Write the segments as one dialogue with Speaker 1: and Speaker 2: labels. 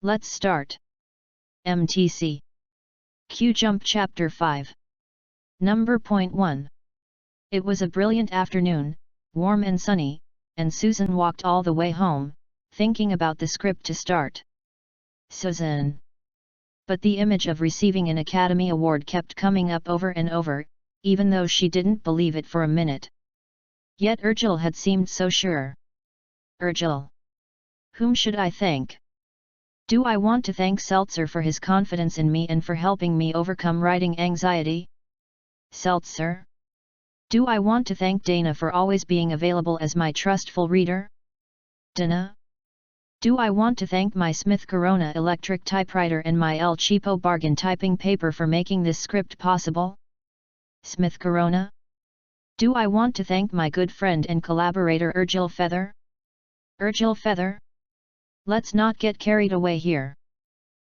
Speaker 1: Let's start. MTC. Q-Jump Chapter 5. Number point 1. It was a brilliant afternoon, warm and sunny, and Susan walked all the way home, thinking about the script to start. Susan. But the image of receiving an Academy Award kept coming up over and over, even though she didn't believe it for a minute. Yet Urgil had seemed so sure. Urgil. Whom should I thank? Do I want to thank Seltzer for his confidence in me and for helping me overcome writing anxiety? Seltzer? Do I want to thank Dana for always being available as my trustful reader? Dana? Do I want to thank my Smith Corona electric typewriter and my El Cheapo bargain typing paper for making this script possible? Smith Corona? Do I want to thank my good friend and collaborator Urgil Feather? Urgil Feather? Let's not get carried away here.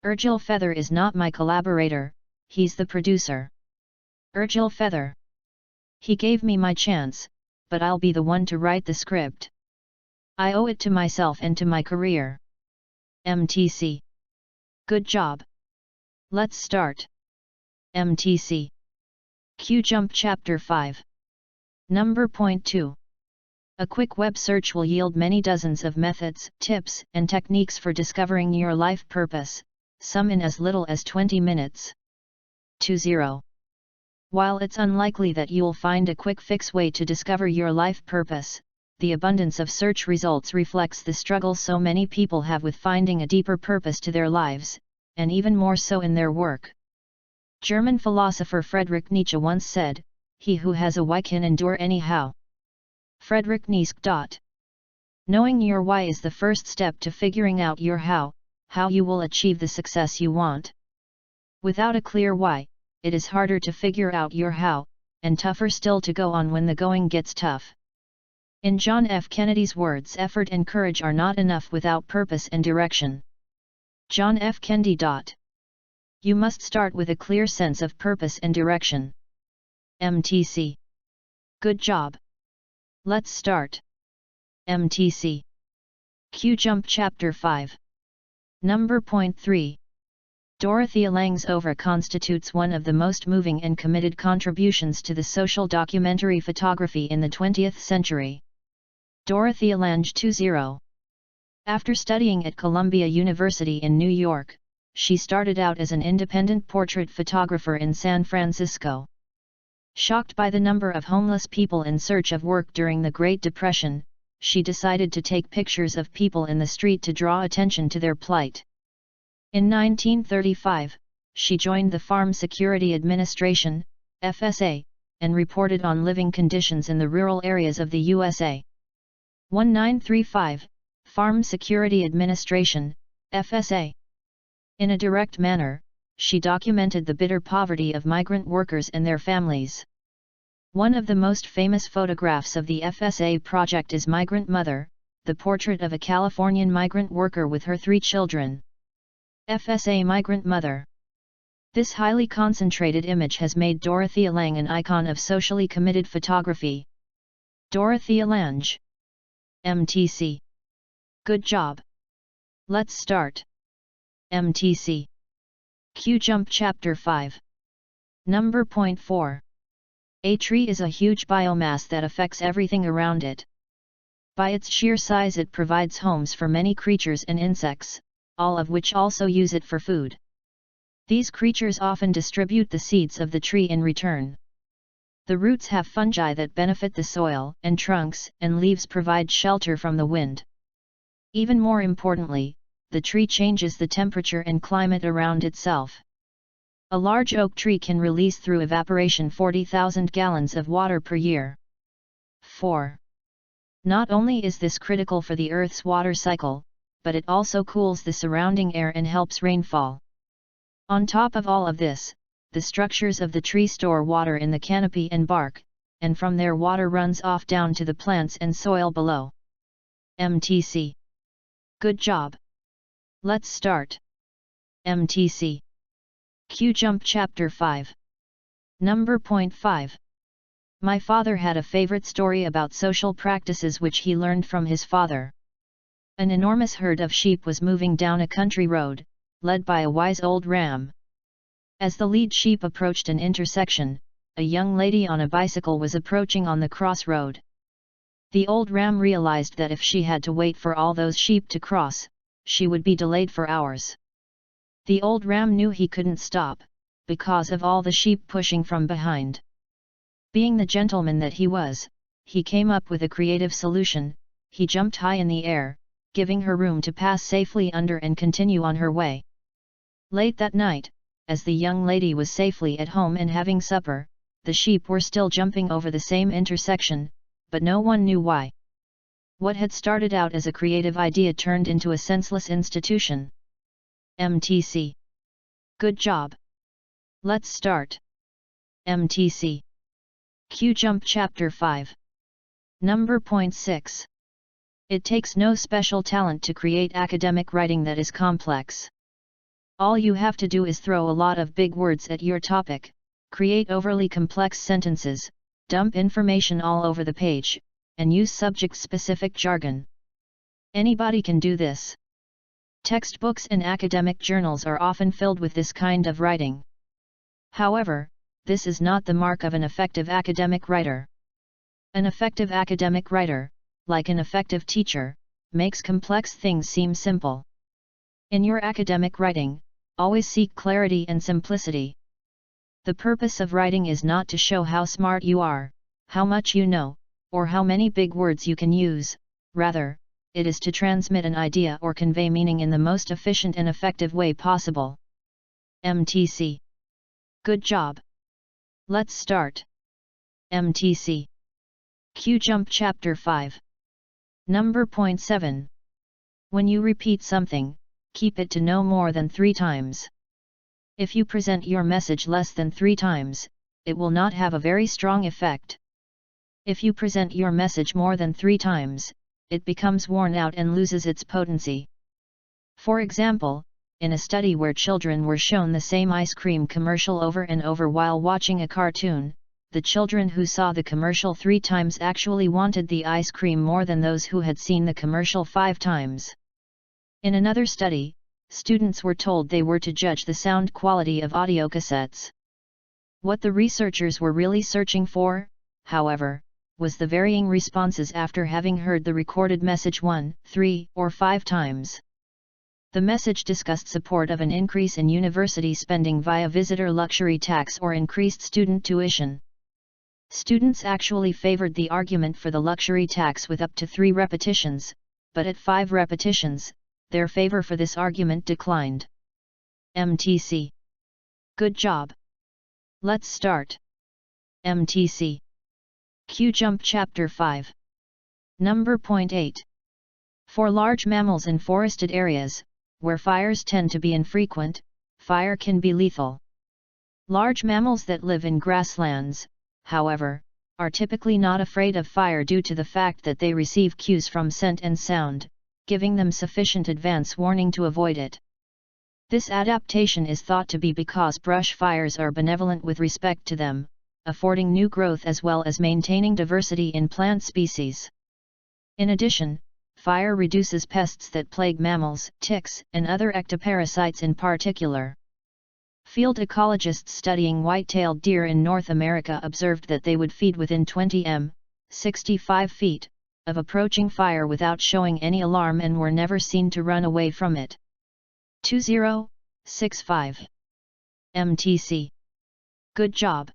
Speaker 1: Urgil Feather is not my collaborator, he's the producer. Urgil Feather. He gave me my chance, but I'll be the one to write the script. I owe it to myself and to my career. MTC. Good job. Let's start. MTC. Q-Jump Chapter 5. Number point 2. A quick web search will yield many dozens of methods, tips, and techniques for discovering your life purpose, some in as little as 20 minutes. 20. While it's unlikely that you'll find a quick fix way to discover your life purpose, the abundance of search results reflects the struggle so many people have with finding a deeper purpose to their lives, and even more so in their work. German philosopher Friedrich Nietzsche once said, "He who has a why can endure any how." Friedrich Nietzsche. Knowing your why is the first step to figuring out your how you will achieve the success you want. Without a clear why, it is harder to figure out your how, and tougher still to go on when the going gets tough. In John F. Kennedy's words, effort and courage are not enough without purpose and direction. John F. Kennedy. You must start with a clear sense of purpose and direction. MTC. Good job. Let's start. MTC. Q-Jump Chapter 5. Number point 3. Dorothea Lange's oeuvre constitutes one of the most moving and committed contributions to the social documentary photography in the 20th century. Dorothea Lange 20. After studying at Columbia University in New York, she started out as an independent portrait photographer in San Francisco. Shocked by the number of homeless people in search of work during the Great Depression, she decided to take pictures of people in the street to draw attention to their plight. In 1935, she joined the Farm Security Administration, FSA, and reported on living conditions in the rural areas of the USA. 1935, Farm Security Administration, FSA. In a direct manner, she documented the bitter poverty of migrant workers and their families. One of the most famous photographs of the FSA project is Migrant Mother, the portrait of a Californian migrant worker with her 3 children. FSA Migrant Mother. This highly concentrated image has made Dorothea Lange an icon of socially committed photography. Dorothea Lange. MTC. Good job. Let's start. MTC. Q-Jump Chapter 5. Number point 4. A tree is a huge biomass that affects everything around it. By its sheer size it provides homes for many creatures and insects, all of which also use it for food. These creatures often distribute the seeds of the tree in return. The roots have fungi that benefit the soil, and trunks and leaves provide shelter from the wind. Even more importantly, the tree changes the temperature and climate around itself. A large oak tree can release through evaporation 40,000 gallons of water per year. 4. Not only is this critical for the Earth's water cycle, but it also cools the surrounding air and helps rainfall. On top of all of this, the structures of the tree store water in the canopy and bark, and from there water runs off down to the plants and soil below. MTC. Good job. Let's start. MTC. Q-Jump Chapter 5. Number point 5. My father had a favorite story about social practices which he learned from his father. An enormous herd of sheep was moving down a country road, led by a wise old ram. As the lead sheep approached an intersection, a young lady on a bicycle was approaching on the crossroad. The old ram realized that if she had to wait for all those sheep to cross, she would be delayed for hours. The old ram knew he couldn't stop, because of all the sheep pushing from behind. Being the gentleman that he was, he came up with a creative solution. He jumped high in the air, giving her room to pass safely under and continue on her way. Late that night, as the young lady was safely at home and having supper, the sheep were still jumping over the same intersection, but no one knew why. What had started out as a creative idea turned into a senseless institution. MTC. Good job. Let's start. MTC. Q-Jump Chapter 5. Number point 6. It takes no special talent to create academic writing that is complex. All you have to do is throw a lot of big words at your topic, create overly complex sentences, dump information all over the page, and use subject-specific jargon. Anybody can do this. Textbooks and academic journals are often filled with this kind of writing. However, this is not the mark of an effective academic writer. An effective academic writer, like an effective teacher, makes complex things seem simple. In your academic writing, always seek clarity and simplicity. The purpose of writing is not to show how smart you are, how much you know, or how many big words you can use. Rather, it is to transmit an idea or convey meaning in the most efficient and effective way possible. MTC. Good job. Let's start. MTC. Q-Jump Chapter 5. Number point 7. When you repeat something, keep it to no more than 3 times. If you present your message less than 3 times, it will not have a very strong effect. If you present your message more than 3 times, it becomes worn out and loses its potency. For example, in a study where children were shown the same ice cream commercial over and over while watching a cartoon, the children who saw the commercial 3 times actually wanted the ice cream more than those who had seen the commercial 5 times. In another study, students were told they were to judge the sound quality of audiocassettes. What the researchers were really searching for, however, was the varying responses after having heard the recorded message 1, 3, or 5 times. The message discussed support of an increase in university spending via visitor luxury tax or increased student tuition. Students actually favored the argument for the luxury tax with up to 3 repetitions, but at 5 repetitions, their favor for this argument declined. MTC. Good job. Let's start. MTC. Q-Jump Chapter 5. Number point 8. For large mammals in forested areas, where fires tend to be infrequent, fire can be lethal. Large mammals that live in grasslands, however, are typically not afraid of fire due to the fact that they receive cues from scent and sound, giving them sufficient advance warning to avoid it. This adaptation is thought to be because brush fires are benevolent with respect to them, affording new growth as well as maintaining diversity in plant species. In addition, fire reduces pests that plague mammals, ticks, and other ectoparasites in particular. Field ecologists studying white-tailed deer in North America observed that they would feed within 20 m, 65 feet, of approaching fire without showing any alarm and were never seen to run away from it. 2065. MTC. Good job.